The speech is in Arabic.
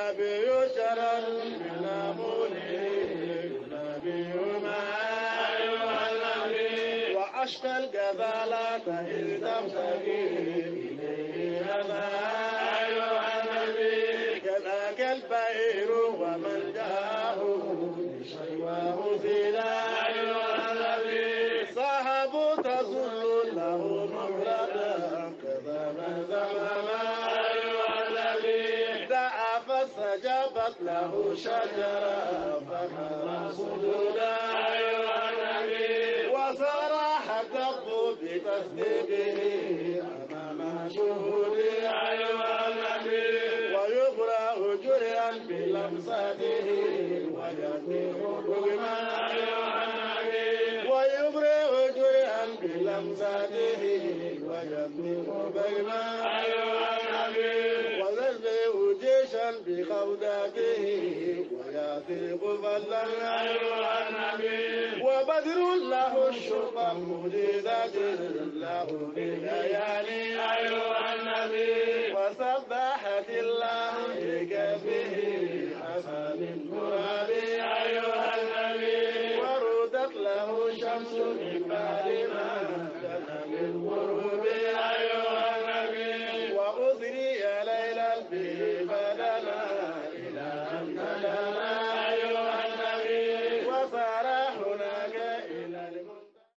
النبي شرر من أمونه النبي ما أيها النبي وأشكى الجبالات إذ تبتغي إليه هذا أيها النبي كذاك البئر ومن جاءه بشيواه فينا أيها النبي صاحب تظل له مهردا كذا من زمام أيها النبي دعا فاستجابت له شجرة فخر سجودا أيها النبي وصرح الدب بتصديقه أمام شهوده أيها النبي ويبرأ جريا بلمسته ويطير بما أيها النبي ويبرأ جريا بلمسته ويطير بما أيها النبي ويلبئ جيشا بخوداته ويطيق فضلا أيها النبي وبدر له الشرطة مجيزات له بالليالي أيها النبي وسبحت الله بكفه حسن التراب أيها النبي وردت له الشمس من بعد ما كان من غروب أيها النبي وأسري ليلا به